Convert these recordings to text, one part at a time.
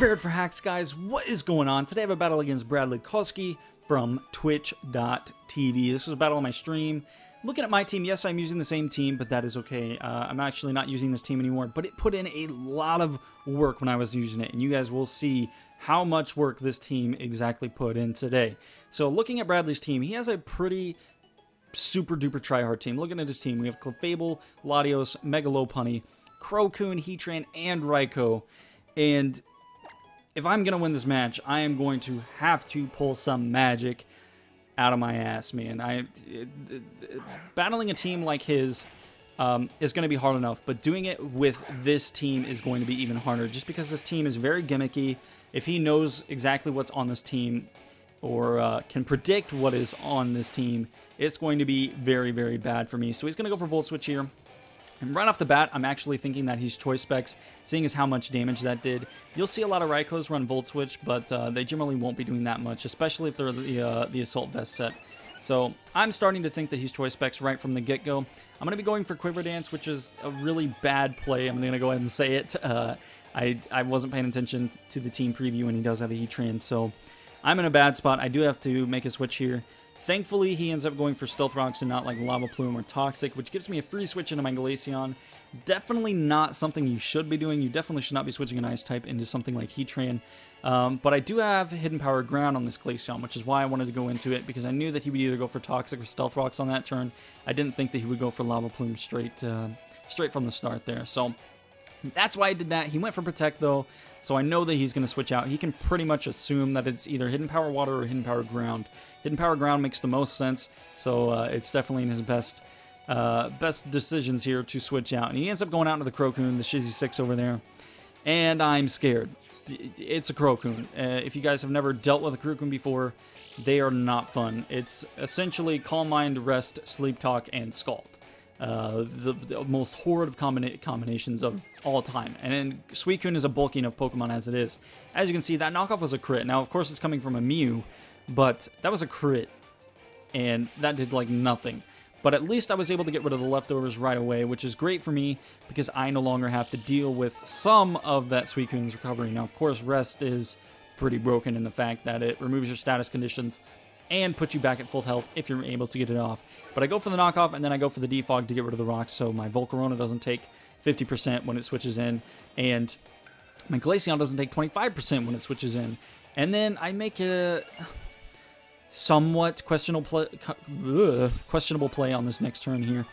Prepared for hacks, guys. What is going on? Today I have a battle against Bradley Koski from Twitch.tv. This was a battle on my stream. Looking at my team, yes, I'm using the same team, but that is okay. I'm actually not using this team anymore, but it put in a lot of work when I was using it, and you guys will see how much work this team exactly put in today. So looking at Bradley's team, he has a pretty super duper tryhard team. Looking at his team, we have Clefable, Latios, Megalopunny, Crocoon, Heatran, and Raikou. And if I'm going to win this match, I am going to have to pull some magic out of my ass, man. Battling a team like his is going to be hard enough, but doing it with this team is going to be even harder, just because this team is very gimmicky. If he knows exactly what's on this team, or can predict what is on this team, it's going to be very, very bad for me. So he's going to go for Volt Switch here. And right off the bat, I'm actually thinking that he's Choice Specs, seeing as how much damage that did. You'll see a lot of Raikous run Volt Switch, but they generally won't be doing that much, especially if they're the Assault Vest set. So I'm starting to think that he's Choice Specs right from the get-go. I'm going to be going for Quiver Dance, which is a really bad play. I'm going to go ahead and say it. I wasn't paying attention to the team preview, and he does have a Heatran, so I'm in a bad spot. I do have to make a switch here. Thankfully, he ends up going for Stealth Rocks and not like Lava Plume or Toxic, which gives me a free switch into my Glaceon. Definitely not something you should be doing. You definitely should not be switching an Ice type into something like Heatran. But I do have Hidden Power Ground on this Glaceon, which is why I wanted to go into it, because I knew that he would either go for Toxic or Stealth Rocks on that turn. I didn't think that he would go for Lava Plume straight from the start there. So that's why I did that. He went for Protect, though, so I know that he's going to switch out. He can pretty much assume that it's either Hidden Power Water or Hidden Power Ground. Hidden Power Ground makes the most sense, so it's definitely in his best decisions here to switch out. And he ends up going out into the Crocoon, the Shizzy 6 over there, and I'm scared. It's a Crocoon. If you guys have never dealt with a Crocoon before, they are not fun. It's essentially Calm Mind, Rest, Sleep Talk, and Scald. The most horrid of combinations of all time. And then Suicune is a bulking of Pokemon as it is. As you can see, that knockoff was a crit. Now, of course, it's coming from a Mew, but that was a crit, and that did like nothing. But at least I was able to get rid of the leftovers right away, which is great for me because I no longer have to deal with some of that Suicune's recovery. Now, of course, Rest is pretty broken in the fact that it removes your status conditions and puts you back at full health if you're able to get it off. But I go for the knockoff, and then I go for the defog to get rid of the rocks, so my Volcarona doesn't take 50% when it switches in, and my Glaceon doesn't take 25% when it switches in. And then I make a somewhat questionable play on this next turn here.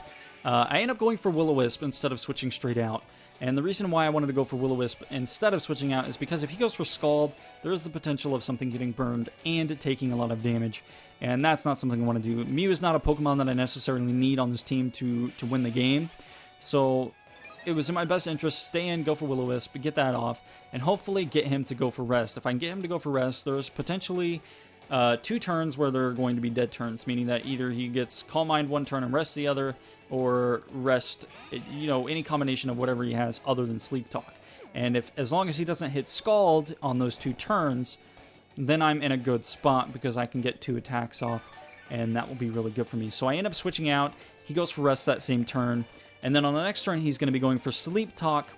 I end up going for Will-O-Wisp instead of switching straight out. And the reason why I wanted to go for Will-O-Wisp instead of switching out is because if he goes for Scald, there is the potential of something getting burned and taking a lot of damage. And that's not something I want to do. Mew is not a Pokemon that I necessarily need on this team to win the game. So it was in my best interest to stay in, go for Will-O-Wisp, get that off, and hopefully get him to go for Rest. If I can get him to go for Rest, there's potentially 2 turns where they're going to be dead turns, meaning that either he gets Calm Mind one turn and Rest the other, or Rest, any combination of whatever he has other than Sleep Talk. And as long as he doesn't hit Scald on those 2 turns, then I'm in a good spot because I can get 2 attacks off, and that will be really good for me. So I end up switching out. He goes for Rest that same turn, and then on the next turn he's going to be going for Sleep Talk.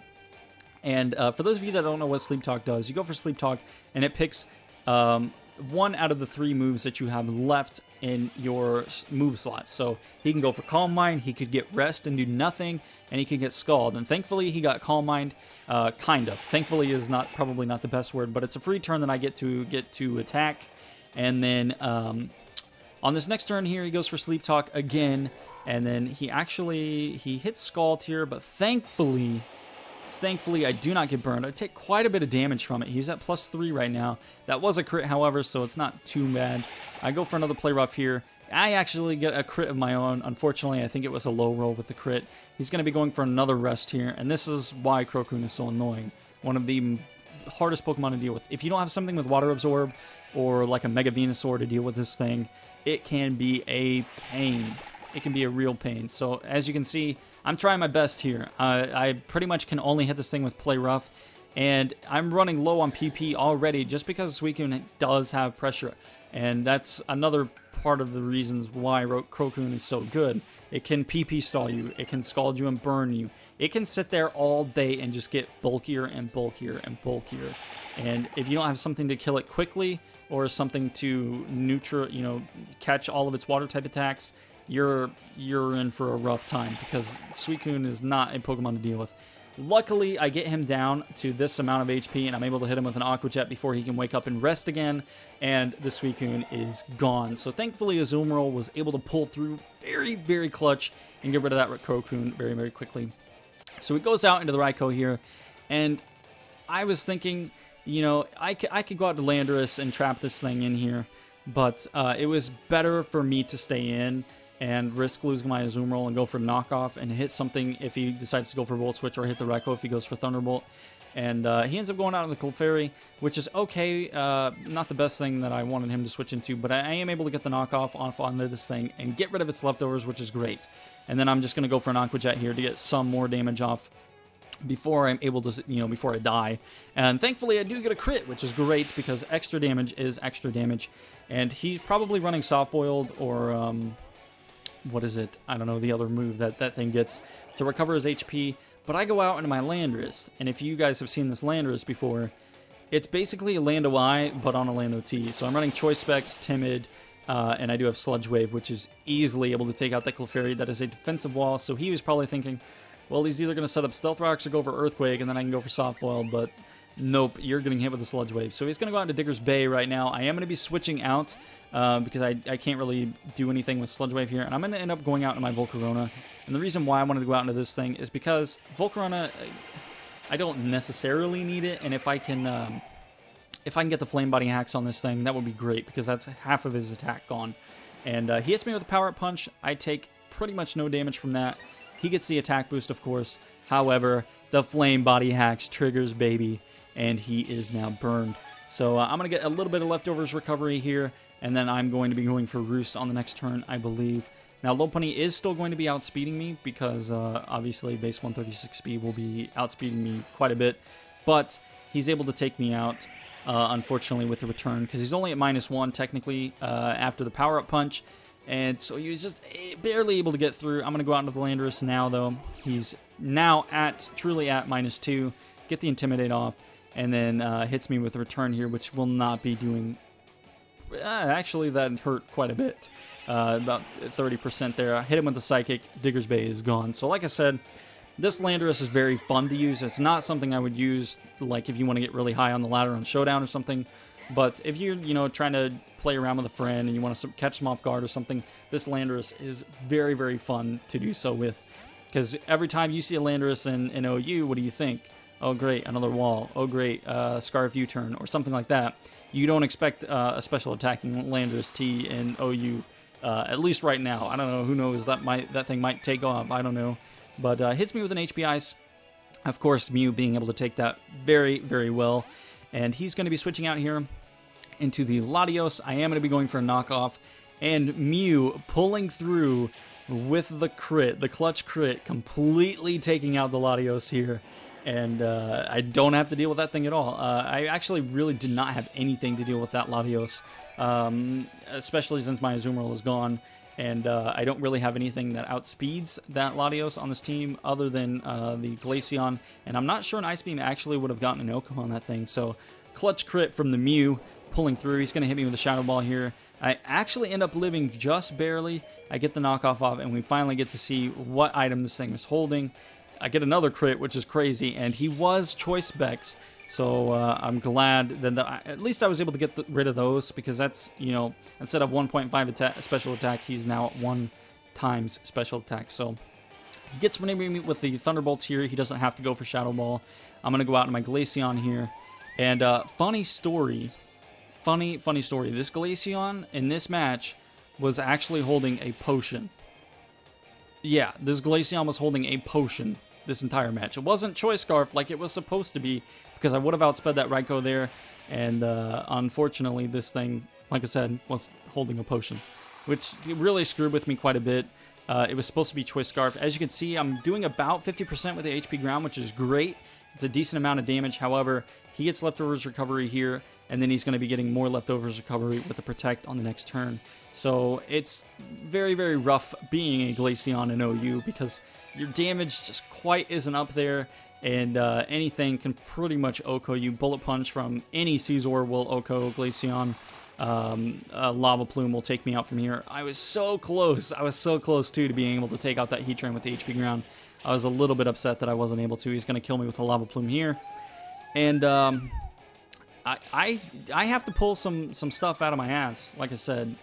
And for those of you that don't know what Sleep Talk does, you go for Sleep Talk, and it picks 1 out of the 3 moves that you have left in your move slots. So he can go for Calm Mind, he could get Rest and do nothing, and he could get Scald. And thankfully he got Calm Mind, kind of. Thankfully is probably not the best word, but it's a free turn that I get to attack. And then on this next turn here, he goes for Sleep Talk again, and then he hits Scald here, but thankfully I do not get burned. I take quite a bit of damage from it. He's at +3 right now. That was a crit, however, so it's not too bad. I go for another play rough here. I actually get a crit of my own. Unfortunately, I think it was a low roll with the crit. He's going to be going for another Rest here, and this is why Crocoon is so annoying. One of the hardest Pokemon to deal with. If you don't have something with Water Absorb or like a Mega Venusaur to deal with this thing, it can be a pain. It can be a real pain. So as you can see, I'm trying my best here. I pretty much can only hit this thing with Play Rough, and I'm running low on PP already just because Suicune does have pressure, and that's another part of the reasons why Crocoon is so good, It can PP stall you. It can scald you and burn you. It can sit there all day and just get bulkier and bulkier and bulkier. And if you don't have something to kill it quickly or something to catch all of its water type attacks, you're in for a rough time, because Suicune is not a Pokemon to deal with. Luckily, I get him down to this amount of HP, and I'm able to hit him with an Aqua Jet before he can wake up and rest again, and the Suicune is gone. So thankfully, Azumarill was able to pull through very, very clutch and get rid of that Raccoon very, very quickly. So he goes out into the Raikou here, and I was thinking, I could go out to Landorus and trap this thing in here, but it was better for me to stay in and risk losing my Azumarill and go for knockoff and hit something if he decides to go for Volt Switch, or hit the Raikou if he goes for Thunderbolt. And he ends up going out on the Clefairy, which is okay. Not the best thing that I wanted him to switch into, but I am able to get the knockoff off onto this thing and get rid of its leftovers, which is great. And then I'm just going to go for an Aqua Jet here to get some more damage off before I'm able to, before I die. And thankfully I do get a crit, which is great, because extra damage is extra damage. And he's probably running Soft Boiled, or what is it? I don't know, the other move that thing gets to recover his HP. But I go out into my Landorus, and if you guys have seen this Landorus before, it's basically a Lando I, but on a Lando T. So I'm running Choice Specs, Timid, and I do have Sludge Wave, which is easily able to take out that Clefairy. That is a defensive wall, so he was probably thinking, well, he's either going to set up Stealth Rocks or go for Earthquake, and then I can go for Soft Boil, but nope, you're getting hit with a Sludge Wave. So he's going to go out into Digger's Bay right now. I am going to be switching out, because I can't really do anything with Sludge Wave here, and I'm going to end up going out into my Volcarona. And the reason why I wanted to go out into this thing is because Volcarona, I don't necessarily need it, and if I can get the Flame Body hacks on this thing, that would be great, because that's half of his attack gone. And he hits me with a Power Up Punch. I take pretty much no damage from that. He gets the attack boost, of course. However, the Flame Body hacks triggers, baby, and he is now burned. So I'm going to get a little bit of leftovers recovery here, and then I'm going to be going for Roost on the next turn, I believe. Now, Lopunny is still going to be outspeeding me, because obviously base 136 speed will be outspeeding me quite a bit. But he's able to take me out, unfortunately, with the return, because he's only at -1 technically after the Power-Up Punch. And so he was just barely able to get through. I'm going to go out into the Landorus now, though. He's now truly at -2. Get the Intimidate off, and then hits me with a return here, which will not be doing... actually, that hurt quite a bit. About 30% there. I hit him with the Psychic. Digger's Bay is gone. So like I said, this Landorus is very fun to use. It's not something I would use like if you want to get really high on the ladder on Showdown or something. But if you're, trying to play around with a friend and you want to catch them off guard or something, this Landorus is very, very fun to do so with. Because every time you see a Landorus in OU, what do you think? Oh, great, another wall. Oh, great, Scarfed U-turn or something like that. You don't expect a special attacking Landorus T in OU, at least right now. I don't know, who knows, that thing might take off, I don't know. But hits me with an HP Ice. Of course, Mew being able to take that very, very well. And he's going to be switching out here into the Latios. I am going to be going for a knockoff. And Mew pulling through with the crit, the clutch crit, completely taking out the Latios here. And I don't have to deal with that thing at all. I actually really did not have anything to deal with that Latios, especially since my Azumarill is gone. And I don't really have anything that outspeeds that Latios on this team other than the Glaceon. And I'm not sure an Ice Beam actually would have gotten an Oko on that thing. So clutch crit from the Mew pulling through. He's going to hit me with a Shadow Ball here. I actually end up living just barely. I get the knockoff off, and we finally get to see what item this thing is holding. I get another crit, which is crazy, and he was Choice Specs. So I'm glad that at least I was able to get rid of those, because that's, instead of 1.5 special attack, he's now at 1 times special attack. So he gets me with the Thunderbolts here. He doesn't have to go for Shadow Ball. I'm going to go out in my Glaceon here. And funny story. This Glaceon in this match was actually holding a potion. Yeah, this Glaceon was holding a potion this entire match. It wasn't Choice Scarf like it was supposed to be, because I would have outsped that Raikou there, and unfortunately this thing, like I said, was holding a potion, which really screwed with me quite a bit. It was supposed to be Choice Scarf. As you can see, I'm doing about 50% with the HP ground, which is great. It's a decent amount of damage. However, he gets leftovers recovery here, and then he's going to be getting more leftovers recovery with the Protect on the next turn. So it's very, very rough being a Glaceon in OU because your damage just quite isn't up there, and anything can pretty much OHKO you. Bullet Punch from any Caesar will OHKO Glaceon. Lava Plume will take me out from here. I was so close. I was so close, too, to being able to take out that Heatran with the HP Ground. I was a little bit upset that I wasn't able to. He's going to kill me with a Lava Plume here. And I have to pull some stuff out of my ass, like I said,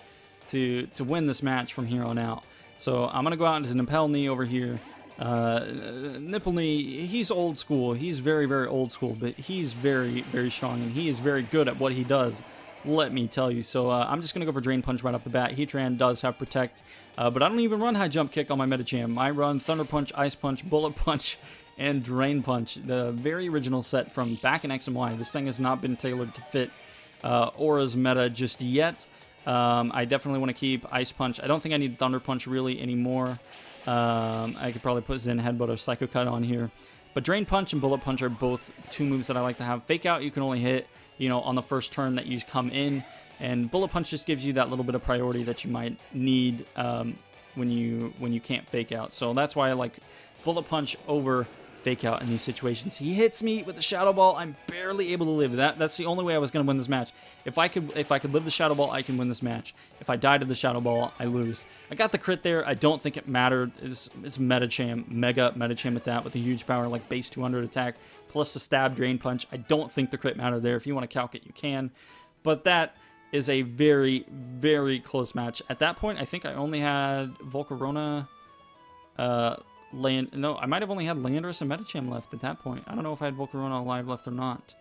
to win this match from here on out. So I'm going to go out into Nipple Knee over here. Nipple Knee, he's old school. He's very, very old school, but he's very, very strong, and he is very good at what he does, let me tell you. So I'm just going to go for Drain Punch right off the bat. Heatran does have Protect, but I don't even run High Jump Kick on my Medicham. I run Thunder Punch, Ice Punch, Bullet Punch, and Drain Punch, the very original set from back in X and Y. This thing has not been tailored to fit Aura's meta just yet. I definitely want to keep Ice Punch. I don't think I need Thunder Punch really anymore. I could probably put Zen Headbutt or Psycho Cut on here. But Drain Punch and Bullet Punch are both two moves that I like to have. Fake Out you can only hit, you know, on the first turn that you come in. And Bullet Punch just gives you that little bit of priority that you might need when you can't Fake Out. So that's why I like Bullet Punch over Fake Out in these situations. He hits me with the Shadow Ball. I'm barely able to live. That's the only way I was going to win this match. If I could live the Shadow Ball, I can win this match. If I die to the Shadow Ball, I lose. I got the crit there. I don't think it mattered. It's Medicham, Mega Medicham at that, with a huge power like base 200 attack plus the Stab Drain Punch. I don't think the crit mattered there. If you want to calc it, you can. But that is a very, very close match. At that point, I think I only had Volcarona, no, I might have only had Landorus and Medicham left at that point. I don't know if I had Volcarona alive left or not.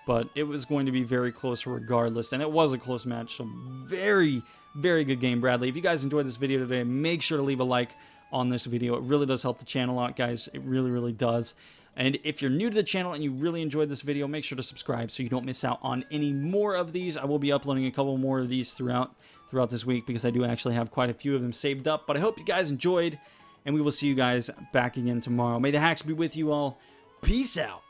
But it was going to be very close regardless. And it was a close match. So very, very good game, Bradley. If you guys enjoyed this video today, make sure to leave a like on this video. It really does help the channel out, guys. It really, really does. And if you're new to the channel and you really enjoyed this video, make sure to subscribe so you don't miss out on any more of these. I will be uploading a couple more of these throughout this week because I do actually have quite a few of them saved up. But I hope you guys enjoyed, and we will see you guys back again tomorrow. May the hacks be with you all. Peace out.